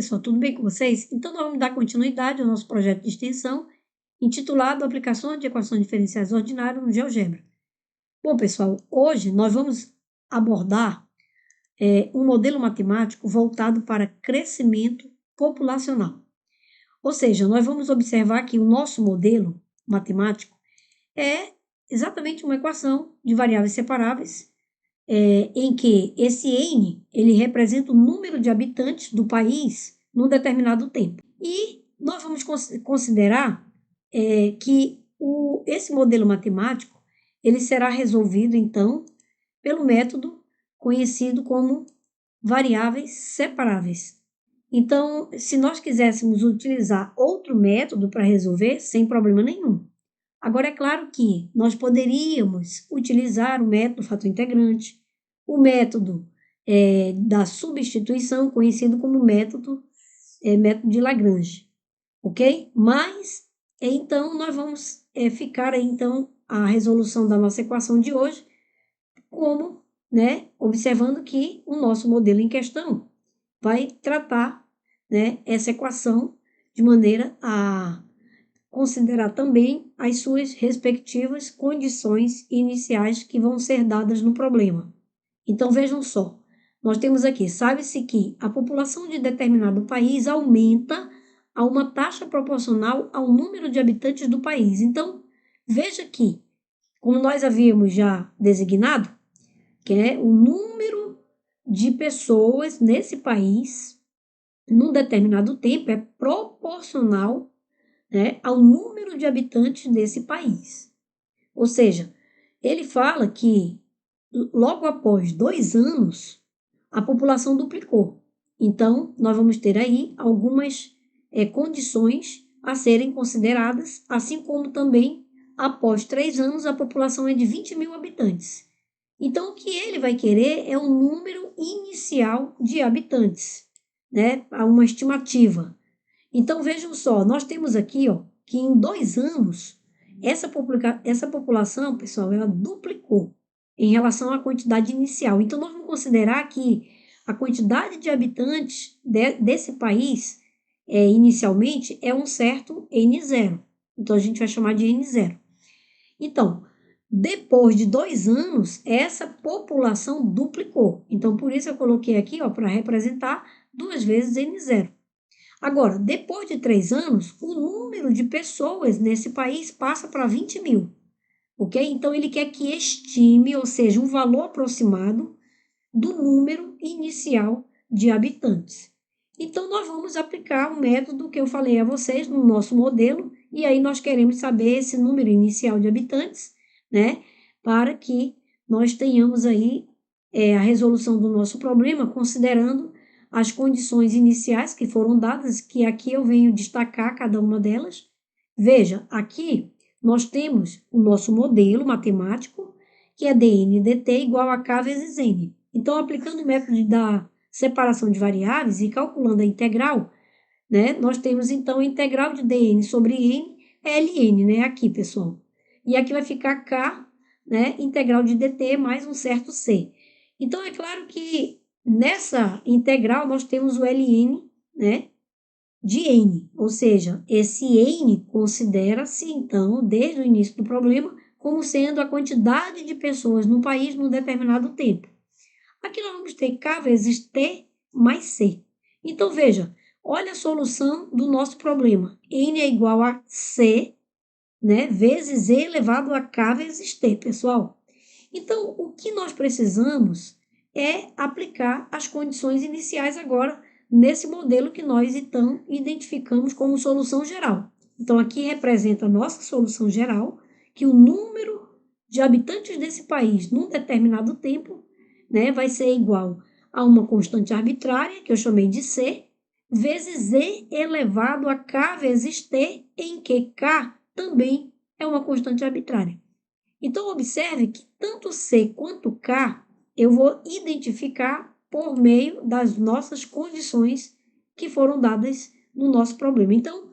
pessoal, tudo bem com vocês? Então, nós vamos dar continuidade ao nosso projeto de extensão, intitulado Aplicações de Equações Diferenciais Ordinárias no GeoGebra. Bom, pessoal, hoje nós vamos abordar um modelo matemático voltado para crescimento populacional. Ou seja, nós vamos observar que o nosso modelo matemático é exatamente uma equação de variáveis separáveis, em que esse N ele representa o número de habitantes do país num determinado tempo. E nós vamos considerar que esse modelo matemático ele será resolvido, então, pelo método conhecido como variáveis separáveis. Então, se nós quiséssemos utilizar outro método para resolver, sem problema nenhum. Agora, é claro que nós poderíamos utilizar o método fator integrante, o método da substituição, conhecido como método de Lagrange, ok? Mas, então, nós vamos ficar aí, então, a resolução da nossa equação de hoje, como, observando que o nosso modelo em questão vai tratar, essa equação de maneira a considerar também as suas respectivas condições iniciais que vão ser dadas no problema. Então, vejam só, nós temos aqui, sabe-se que a população de determinado país aumenta a uma taxa proporcional ao número de habitantes do país. Então, veja que, como nós havíamos já designado, que é o número de pessoas nesse país, num determinado tempo, é proporcional ao número de habitantes desse país. Ou seja, ele fala que logo após 2 anos, a população duplicou. Então, nós vamos ter aí algumas condições a serem consideradas, assim como também, após 3 anos, a população é de 20 mil habitantes. Então, o que ele vai querer é o número inicial de habitantes, a uma estimativa. Então, vejam só, nós temos aqui, que em 2 anos, essa população, pessoal, ela duplicou em relação à quantidade inicial. Então, nós vamos considerar que a quantidade de habitantes desse país, inicialmente, é um certo N0. Então, a gente vai chamar de N0. Então, depois de 2 anos, essa população duplicou. Então, por isso eu coloquei aqui, para representar 2 vezes N0. Agora, depois de 3 anos, o número de pessoas nesse país passa para 20 mil, ok? Então, ele quer que estime, ou seja, um valor aproximado do número inicial de habitantes. Então, nós vamos aplicar o método que eu falei a vocês no nosso modelo, e aí nós queremos saber esse número inicial de habitantes, para que nós tenhamos aí a resolução do nosso problema, considerando as condições iniciais que foram dadas, que aqui eu venho destacar cada uma delas. Veja, aqui nós temos o nosso modelo matemático, que é dn dt igual a k vezes n. Então, aplicando o método da separação de variáveis e calculando a integral, nós temos então a integral de dn sobre n é ln, aqui, pessoal. E aqui vai ficar k, integral de dt mais um certo c. Então, é claro que nessa integral, nós temos o ln, de n, ou seja, esse n considera-se, então, desde o início do problema, como sendo a quantidade de pessoas no país num determinado tempo. Aqui nós vamos ter k vezes t mais c. Então, veja, olha a solução do nosso problema. N é igual a c, vezes e elevado a k vezes t, pessoal. Então, o que nós precisamos é aplicar as condições iniciais agora nesse modelo que nós, então, identificamos como solução geral. Então, aqui representa a nossa solução geral, que o número de habitantes desse país num determinado tempo, vai ser igual a uma constante arbitrária, que eu chamei de C, vezes E elevado a K vezes T, em que K também é uma constante arbitrária. Então, observe que tanto C quanto K eu vou identificar por meio das nossas condições que foram dadas no nosso problema. Então,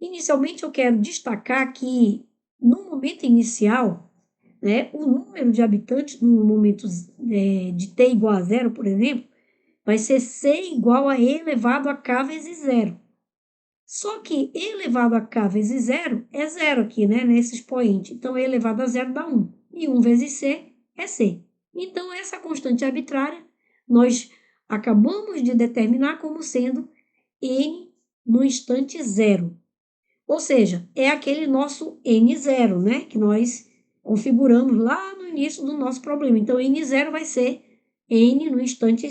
inicialmente eu quero destacar que no momento inicial, o número de habitantes no momento de t igual a 0, por exemplo, vai ser C igual a E elevado a K vezes zero. Só que E elevado a K vezes zero é zero aqui, né, nesse expoente. Então, E elevado a zero dá 1. E 1 vezes C é C. Então, essa constante arbitrária, nós acabamos de determinar como sendo N no instante zero. Ou seja, é aquele nosso N0, né, que nós configuramos lá no início do nosso problema. Então, N0 vai ser N no instante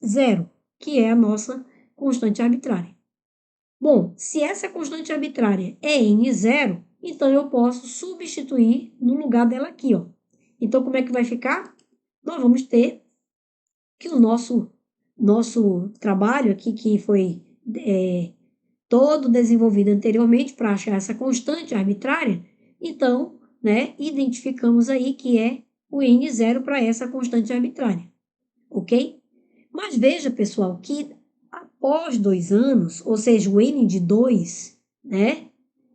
zero, que é a nossa constante arbitrária. Bom, se essa constante arbitrária é N0, então eu posso substituir no lugar dela aqui, ó. Então, como é que vai ficar? Nós vamos ter que o nosso trabalho aqui, que foi todo desenvolvido anteriormente para achar essa constante arbitrária, então, né, identificamos aí que é o N0 para essa constante arbitrária, ok? Mas veja, pessoal, que após 2 anos, ou seja, o N de 2, né,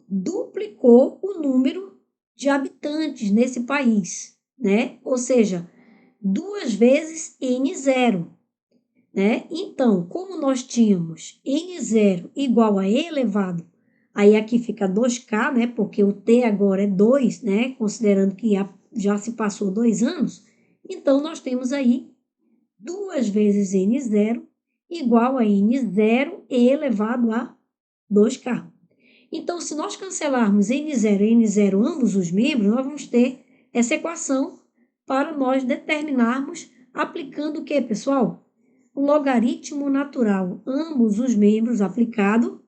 duplicou o número de habitantes nesse país, né? Ou seja, 2 vezes N0, né? Então, como nós tínhamos N0 igual a E elevado, aí aqui fica 2K, né? Porque o T agora é 2, né? Considerando que já se passou 2 anos, então nós temos aí 2 vezes N0 igual a N0 E elevado a 2K. Então, se nós cancelarmos N0 e N0 ambos os membros, nós vamos ter essa equação para nós determinarmos aplicando o que, pessoal? O logaritmo natural, ambos os membros aplicado,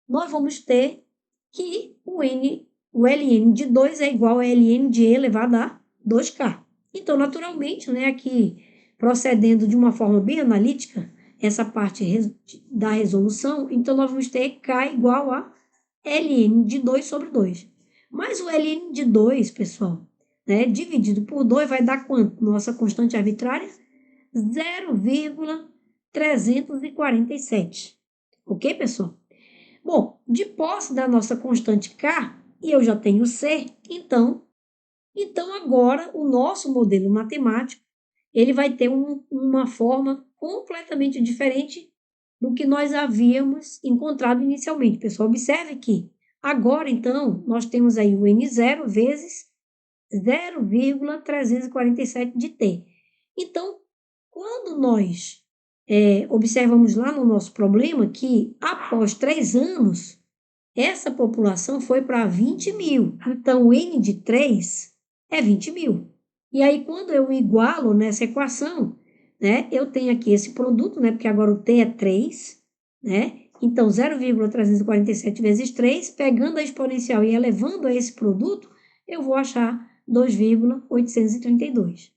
nós vamos ter que o ln de 2 é igual a ln de E elevado a 2K. Então, naturalmente, né, aqui procedendo de uma forma bem analítica, essa parte da resolução, então nós vamos ter K igual a ln de 2 sobre 2. Mas o ln de 2, pessoal, né, dividido por 2 vai dar quanto? Nossa constante arbitrária? 0,347. Ok, pessoal? Bom, de posse da nossa constante K, e eu já tenho C, então agora o nosso modelo matemático ele vai ter uma forma completamente diferente do que nós havíamos encontrado inicialmente. Pessoal, observe que agora, então, nós temos aí o N0 vezes 0,347 de T. Então, quando nós observamos lá no nosso problema que após 3 anos, essa população foi para 20 mil. Então, o N de 3 é 20 mil. E aí, quando eu igualo nessa equação, né, eu tenho aqui esse produto, né, porque agora o T é 3, né? Então, 0,347 vezes 3, pegando a exponencial e elevando a esse produto, eu vou achar 2,832.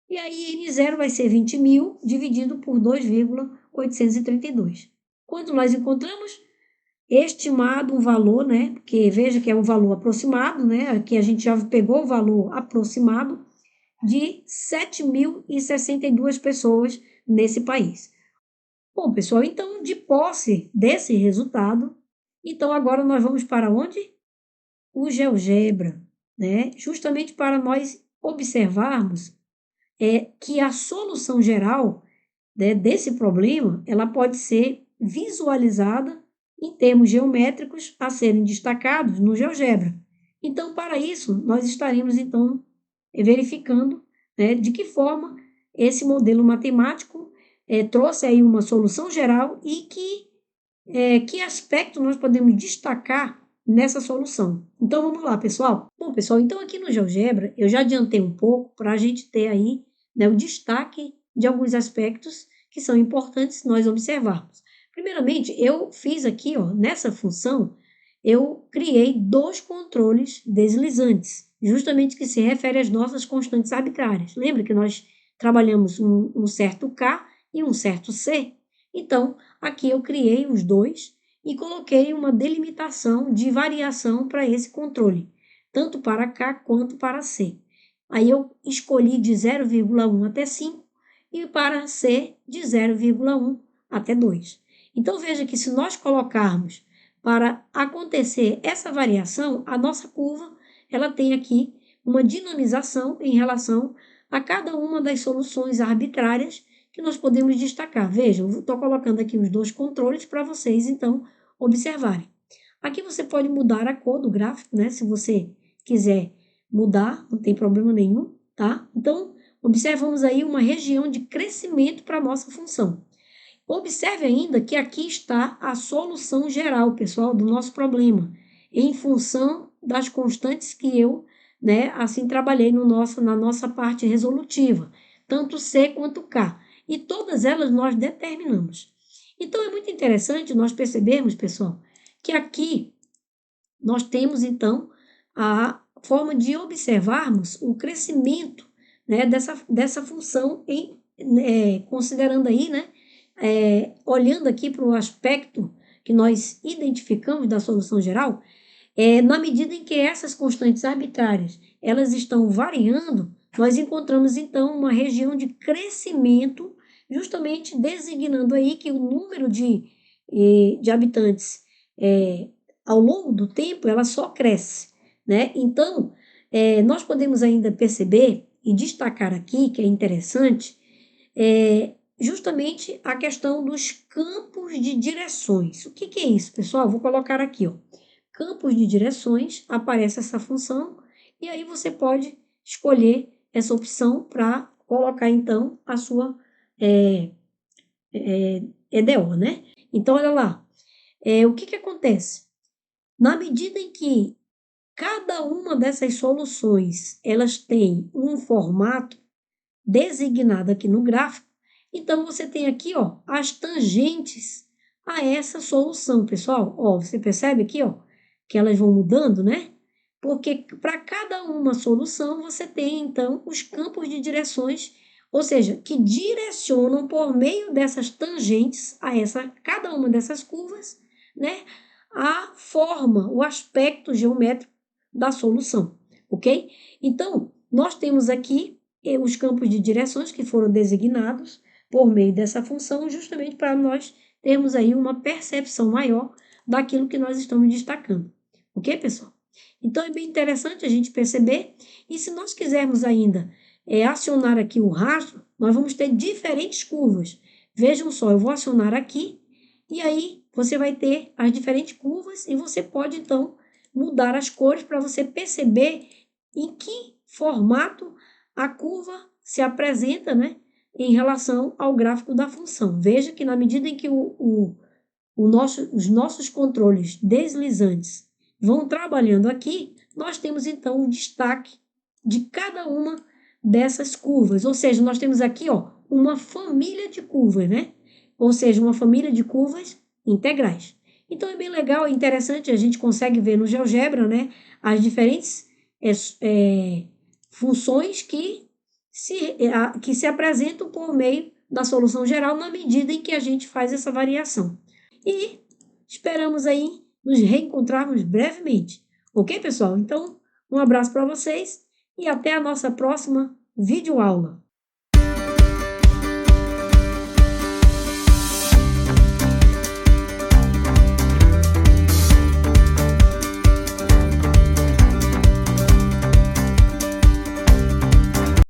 E aí, N0 vai ser 20 mil dividido por 2,832. Quando nós encontramos estimado um valor, né? Porque veja que é um valor aproximado, né? Aqui a gente já pegou o valor aproximado de 7.062 pessoas nesse país. Bom, pessoal, então, de posse desse resultado, então agora nós vamos para onde? O GeoGebra, né? Justamente para nós observarmos que a solução geral, né, desse problema, ela pode ser visualizada em termos geométricos a serem destacados no GeoGebra. Então, para isso, nós estaremos, então, verificando, né, de que forma esse modelo matemático trouxe aí uma solução geral e que aspecto nós podemos destacar nessa solução. Então, vamos lá, pessoal. Bom, pessoal, então aqui no GeoGebra, eu já adiantei um pouco para a gente ter aí, né, o destaque de alguns aspectos que são importantes nós observarmos. Primeiramente, eu fiz aqui, ó, nessa função, eu criei 2 controles deslizantes, justamente que se refere às nossas constantes arbitrárias. Lembra que nós trabalhamos um certo K e um certo C? Então, aqui eu criei os 2 e coloquei uma delimitação de variação para esse controle, tanto para K quanto para C. Aí eu escolhi de 0,1 até 5 e para C de 0,1 até 2. Então veja que se nós colocarmos para acontecer essa variação, a nossa curva ela tem aqui uma dinamização em relação a cada uma das soluções arbitrárias que nós podemos destacar. Vejam, eu estou colocando aqui os dois controles para vocês, então, observarem. Aqui você pode mudar a cor do gráfico, né? Se você quiser mudar, não tem problema nenhum, tá? Então, observamos aí uma região de crescimento para a nossa função. Observe ainda que aqui está a solução geral, pessoal, do nosso problema, em função das constantes que eu, né, assim trabalhei na nossa parte resolutiva, tanto C quanto K. E todas elas nós determinamos. Então, é muito interessante nós percebermos, pessoal, que aqui nós temos, então, a forma de observarmos o crescimento, né, dessa função, considerando aí, né, olhando aqui para o aspecto que nós identificamos da solução geral, na medida em que essas constantes arbitrárias elas estão variando, nós encontramos então uma região de crescimento, justamente designando aí que o número de habitantes ao longo do tempo ela só cresce, né? Então, nós podemos ainda perceber e destacar aqui, que é interessante, justamente a questão dos campos de direções. O que é isso, pessoal? Vou colocar aqui, ó. Campos de direções, aparece essa função, e aí você pode escolher essa opção para colocar, então, a sua EDO, né? Então, olha lá, o que acontece? Na medida em que cada uma dessas soluções, elas têm um formato designado aqui no gráfico, então você tem aqui, ó, as tangentes a essa solução, pessoal. Ó, você percebe aqui, ó, que elas vão mudando, né? Porque para cada uma solução você tem, então, os campos de direções, ou seja, que direcionam por meio dessas tangentes a cada uma dessas curvas, né? A forma, o aspecto geométrico da solução, ok? Então, nós temos aqui os campos de direções que foram designados por meio dessa função, justamente para nós termos aí uma percepção maior daquilo que nós estamos destacando. Ok, pessoal? Então, é bem interessante a gente perceber, e se nós quisermos ainda acionar aqui o rastro, nós vamos ter diferentes curvas. Vejam só, eu vou acionar aqui, e aí você vai ter as diferentes curvas, e você pode, então, mudar as cores para você perceber em que formato a curva se apresenta, né, em relação ao gráfico da função. Veja que na medida em que os nossos controles deslizantes vão trabalhando aqui, nós temos então um destaque de cada uma dessas curvas. Ou seja, nós temos aqui, ó, uma família de curvas, né? Ou seja, uma família de curvas integrais. Então é bem legal, é interessante, a gente consegue ver no GeoGebra, né, as diferentes funções que se apresentam por meio da solução geral na medida em que a gente faz essa variação. E esperamos aí nos reencontrarmos brevemente. Ok, pessoal? Então, um abraço para vocês e até a nossa próxima videoaula.